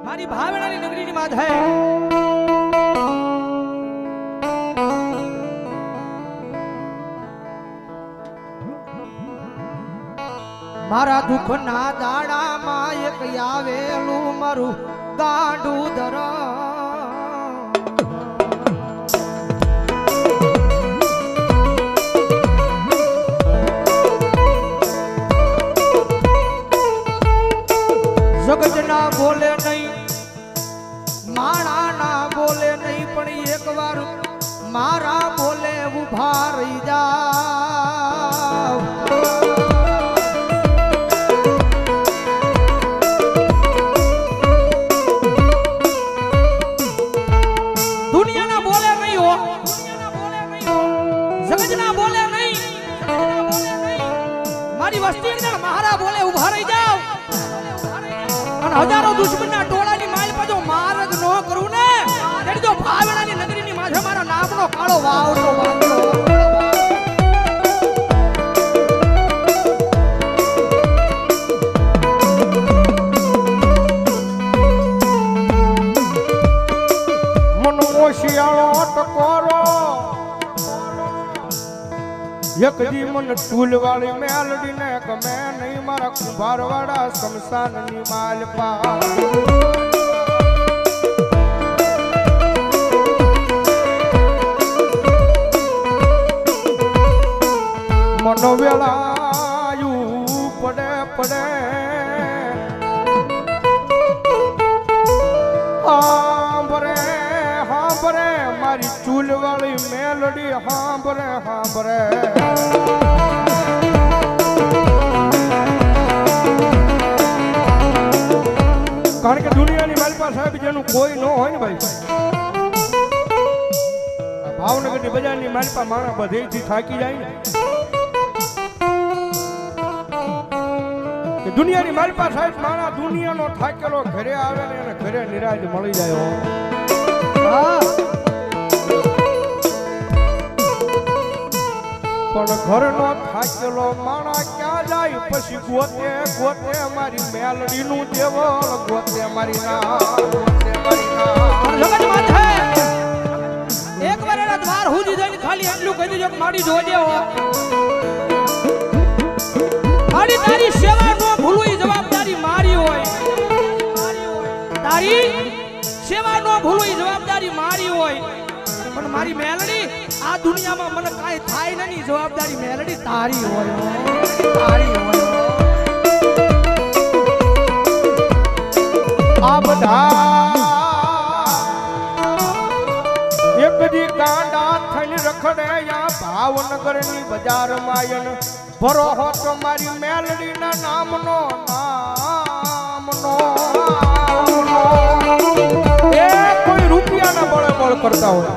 મારી ભાવનાની નગરીની માત હે મારા દુઃખના દાડામાં એક આવેલું મારું ગાંડું ધરા જગત ના બોલે નહીં માણા ના બોલે નહીં પણ એક વાર મારા બોલે ઉભા રહી જાવ દુનિયા ના બોલે નહીં હો જગત ના બોલે નહીં મારી વસ્તી ના મારા બોલે ઉભા રહી જાવ હજારો દુશ્મનના ટોળાની માલ પાછો માર્ગ ન કરું ને તેડી તો ભાવનાની નગરીની માથે મારા નામનો કાળો વાવડો વાંધો મનો શિયાળો ટકોરો એક દી મન ટૂલ વાળી મેલડી ને ગમે નહીં મારા કુંભાર વાળા શમશાન ની માલપા મનો વેળાયું પડે પડે હાંભરે હાંભરે મારી ચૂલ વાળી મેલડી હાંભરે હાંભરે કારણ કે દુનિયાની માલપા સાહેબ જેનું કોઈ ન હોય ને ભાઈ ભાવનગરની બજારની માલપા માણા બધેથી થાકી જાય ને કે દુનિયાની માલપા સાહેબ માણા દુનિયાનો થાકેલો ઘરે આવે ને એને ઘરે નિરાજ મળી જાય પણ ઘરનો થાકેલો માણા ક્યાં જાય પછી ગોતે ગોતે મારી મેલડી નું દેવળ ગોતે મારી ના જગત માં છે એક વાર એના દ્વાર હુજી જઈને ખાલી એટલું કહી દેજો કે મારી જોજે હો મારી તારી સેવા નો ભૂલવું એ જવાબદારી મારી હોય તારી સેવા નો ભૂલવું એ જવાબદારી મારી હોય પણ મારી મેલડી આ દુનિયામાં મને કાઈ થાય નહીં જવાબદારી મેલડી તારી હોય તારી હોય આ બધા એક દી ગાંડા થઈને રખડે યા ભાવનગર ની બજાર માયન ભરો હો તો મારી મેલડી ના નામનો એ કોઈ રૂપિયાના બળે બળ કરતા હોય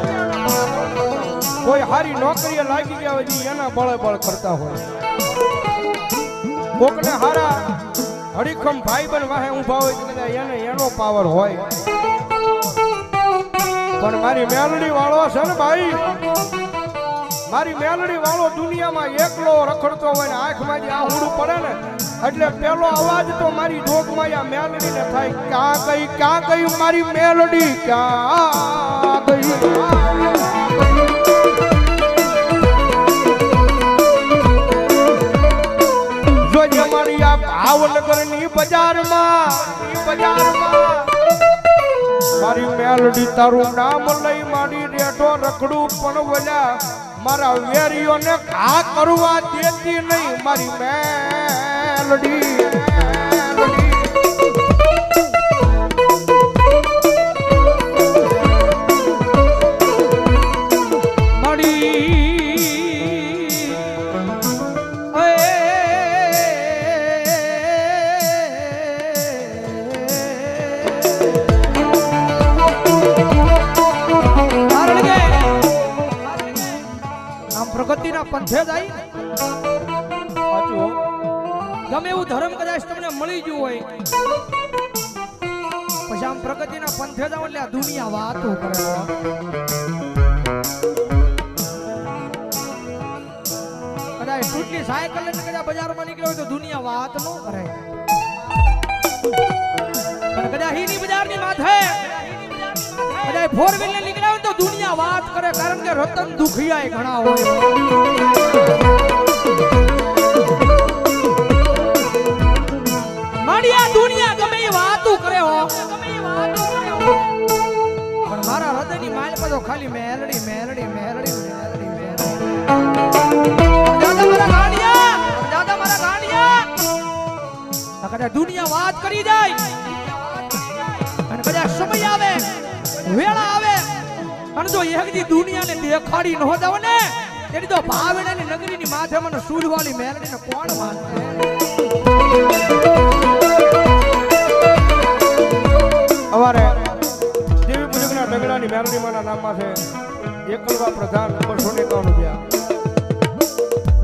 કોઈ હારી નોકરીએ લાગી ગયા હોય એના બળે બળ કરતા હોય કોકને હારા હડીખમ ભાઈ બન વાહે ઊભા હોય તો એને એનો પાવર હોય પણ મારી મેલડી વાળો છે ને ભાઈ મારી મેલડી વાળો દુનિયામાં એકલો રખડતો હોય ને આંખમાં જે આહુડું પડે ને એટલે પેલો અવાજ તો મારી જોગમાં આ મેલડી ને થાય ક્યાં ગઈ મારી મેલડી ક્યાં ગઈ મારી આ ભાવનગર ની બજારમાં મારી મેલડી તારું નામ લઈ મારી રેઠો રખડું પણ વલ્યા મારા વેરીઓને ઘા કરવા દેતી નહીં મારી મેલડી પ્રગતિના પંથે જાય ગમે એવું ધર્મ કદાચ તમને મળી ગયું હોય પછી આમ પ્રગતિના પંથે જાવ એટલે આ દુનિયા વાતો કરે કદાચ ટૂટની સાયકલ લઈને કદાચ બજારમાં નીકળ્યો હોય તો દુનિયા વાત ન કરે પણ કદાચ હીની બજારની માથે કદાચ ફોર વ્હીલર નીકળ્યા તો દુનિયા વાત કરે, કારણ કે રતન દુખિયા ઘણા હોય. મારી આ દુનિયા ગમે એ વાતો કરે હો, પણ મારા હૃદયની માલ પર તો ખાલી મેલડી મેલડી મેલડી મેલડી મેલડી. દાદા મારા ગાંડિયા, દાદા મારા ગાંડિયા. કદાચ દુનિયા વાત કરી જાય અને કદાચ સમય આવે, વેળા આવે અને જો એકદી દુનિયાને દેખાડી ન દવ ને તેની તો ભાવનાની નગરીની માથે મને સૂરવાળી મેલડીને કોણ માનશે? અમારે દેવી પૂજકના ડગડાની મેલડીમાંના નામમાં છે એકલવા પ્રધાન નંબર 151.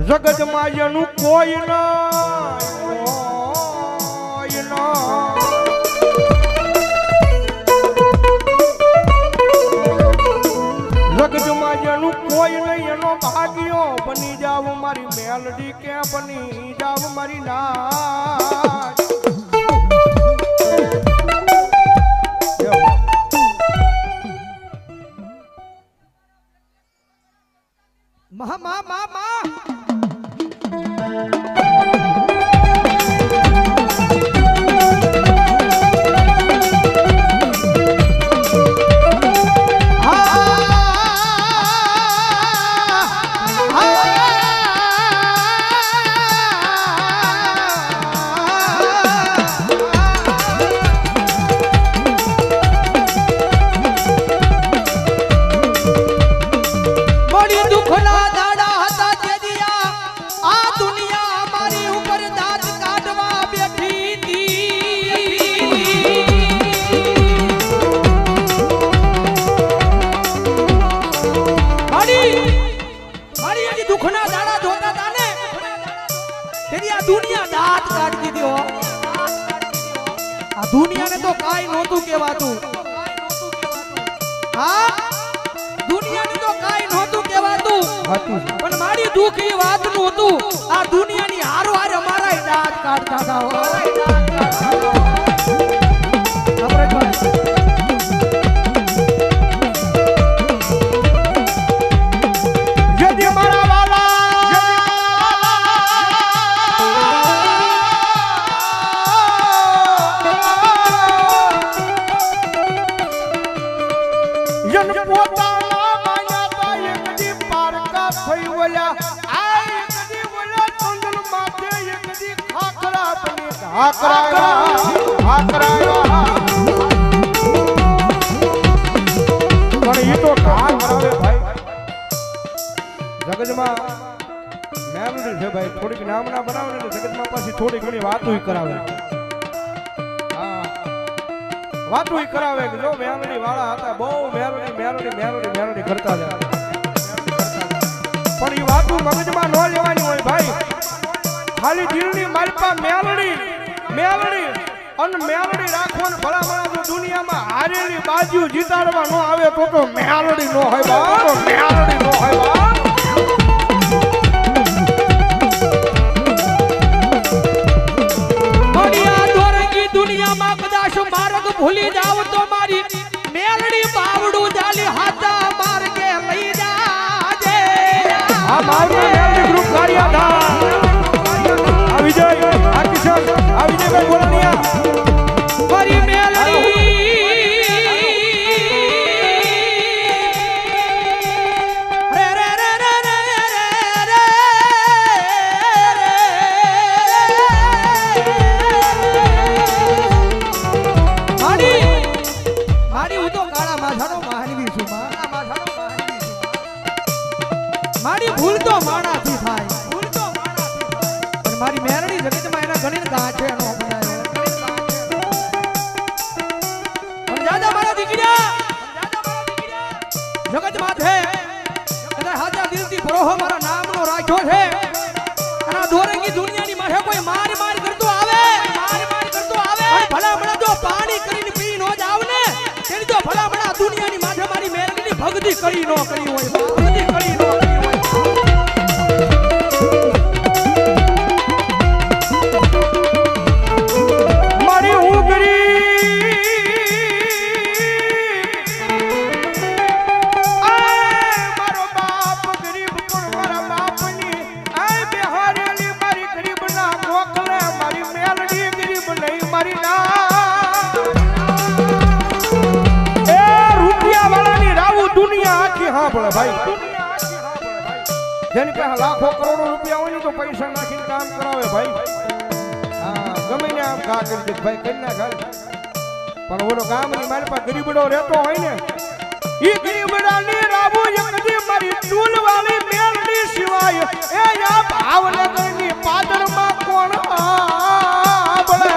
જગતમાં જેનું કોઈ ના જગતમાં જેનું કોઈ નહીં એનો ભાગ્યો બની જાવ મારી મેલડી, કે બની જાવ મારી નાચ. મા મા મા મા દુનિયાને તો કાઈ નહોતું કહેવાતું. હા, દુનિયાને તો કાઈ નહોતું કહેવાતું, પણ મારી દુઃખ એ વાતનું હતું. આ દુનિયાની હારો હારે અમારા દાંત કાઢતા હતા. જગતમાં મેલડી છે ભાઈ, થોડીક નામના બનાવે ને જગતમાં પાછી થોડી ઘણી વાતો કરાવે. હા, વાતો કરાવે કે જો મેલડી વાળા હતા, બહુ મેલડી મેલડી મેલડી મેલડી કરતા હતા. પણ એ વાતો મગજમાં ન લેવાની હોય ભાઈ. ખાલી દિલની માલપા મેલડી મેલડી અને મેલડી રાખો ને ભલા જો દુનિયામાં હારેલી બાજુ જીતાડવા ન આવે તો મેલડી નો હોય બા, તો મેલડી નો હોય બા. દુનિયામાં કદાચ માર્ગ ભૂલી જાવ તો મારી મેલડી બાવડું જાલી હાથા માર્ગે લઈ જાજે. આ મારું મેલડી ગ્રુપ કાર્યાધા આ વિજય આ કિશન આ વિજયભાઈ બોલાનિયા મારી મેલડી રે રે રે રે રે રે મારી હું તો કાળા માથાનો માનવી છું. મારી ભૂલ તો માણાથી થાય, ભૂલ તો માણાથી થાય, પણ મારી મેરડી જગતમાં એના ઘણી ગાંઠે નો બનાવ્યો. પણ દાદા મારા દીકરા જગત માથે કદાચ હાજા દિલથી ભરોહો મારા નામનો રાખ્યો છે. અને આ દોરંગી દુનિયાની માથે કોઈ માર માર કરતો આવે, માર માર કરતો આવે, અને ભલા ભલા જો પાણી કરીને પી નો જાવ ને તેની તો ભલા ભલા દુનિયાની માથે મારી મેરડીની ભક્તિ કરી નો કરી હોય, ભક્તિ કરી નો કરી હોય. મારી ઉગરી ભાઈ જેની પાસે લાખો કરોડો રૂપિયા હોય ને તો પૈસા નાખીને કામ કરાવે ભાઈ હા ગમે ને આમ ઘા કરી દે ભાઈ કરી ના ઘર પણ ઓલો ગામની મારી પાસે ગરીબડો રહેતો હોય ને ઈ ગરીબડાની રાબુ એકદી મારી ટૂલ વાળી મેલડી સિવાય એ આ ભાવનગરની પાદરમાં કોણ આબળે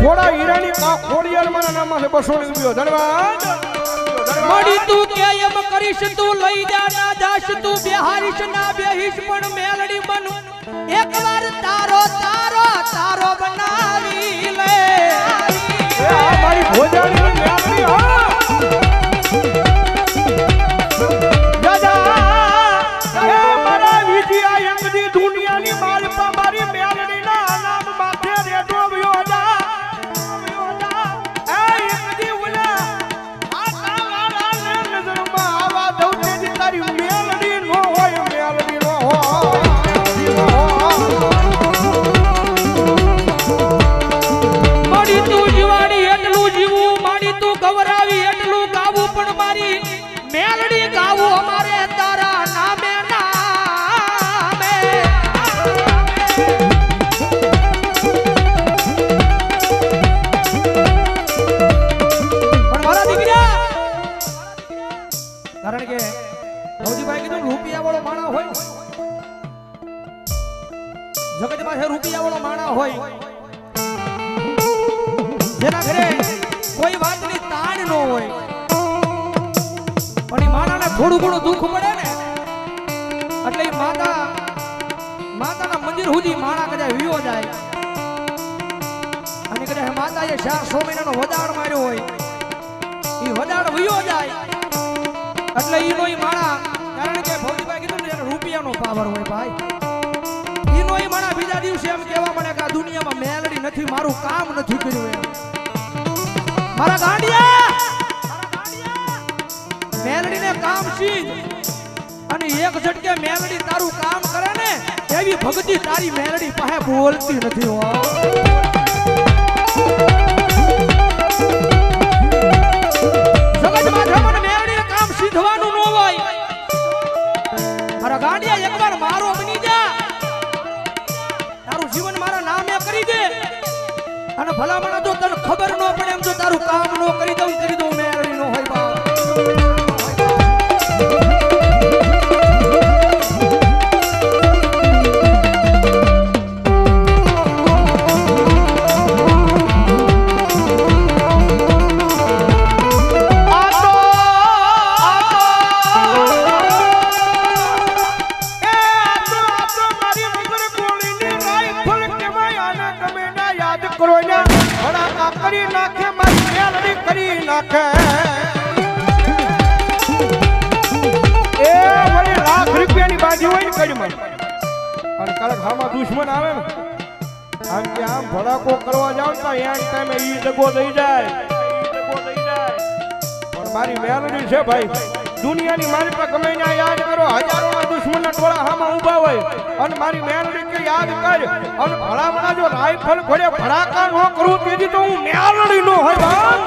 ઘોડા હીરાની ખોડિયાર મારા નામમાં 200 રૂપિયો ધન્યવાદ મડી તું કે એમ કરીશ તું લઈ જા ના જાશ તું બેહારીશ ના બેહીશ પણ મેલડી બન એકવાર તારો તારો તારો બનાવી લે એ આ મારી ભોજાની મેલડી હા દાદા એ મારા વિજયા એમની દુનિયાની માલપા મારી મેલડીના નામ માથે રેડો વ્યો જા કારણ કે ભૌજીભાઈ કીધું રૂપિયા વાળો માણા હોય જગત પાસે રૂપિયા વાળો માણા હોય જેના ઘરે કોઈ વાતની તાણ ન હોય પણ એ માણાને થોડું ઘણું દુઃખ પડે ને એટલે માતાના મંદિર સુધી માણા કદાચ વિયો જાય અને કદાચ માતાએ 400 મહિનાનો વદાડ માર્યો હોય એ વદાડ વિયો જાય એટલે ઈનો ઈ માણા કારણ કે ભૌજીભાઈ કીધું ને રૂપિયાનો પાવર હોય ભાઈ ઈનો ઈ માણા બીજા દિવસે એમ કહેવા મળે કે આ દુનિયામાં મેલડી નથી મારું કામ નથી કર્યું એમ મારા ગાંડિયા મેલડીને કામ શીખ અને એક ઝટકે મેલડી તારું કામ કરે ને એવી ભક્તિ તારી મેલડી પાસે બોલતી નથી હો સીધવાનું ન હોય મારા ગાંડિયા એકવાર મારો બની જા તારું જીવન મારા નામે કરી દે અને ભલામણ જો તને ખબર ન પડે એમ જો તારું કામ ન કરી દઉં મેળવી ન હોય બા દુશ્મન આવે ને આમ કે આમ ભડાકો કરવા જાવ તો એન ટાઈમે ઈ દગો દઈ જાય પણ મારી મેલડી છે ભાઈ દુનિયાની મારી પર ગમે ને યાદ કરો હજારોના દુશ્મનના ટોળા હામાં ઊભા હોય અને મારી મેલડી કે યાદ કર અને ભલામણા જો રાઈફલ ઘોડે ભડાકા ન કરું તેથી તો હું મેલડી નો હોય ભાઈ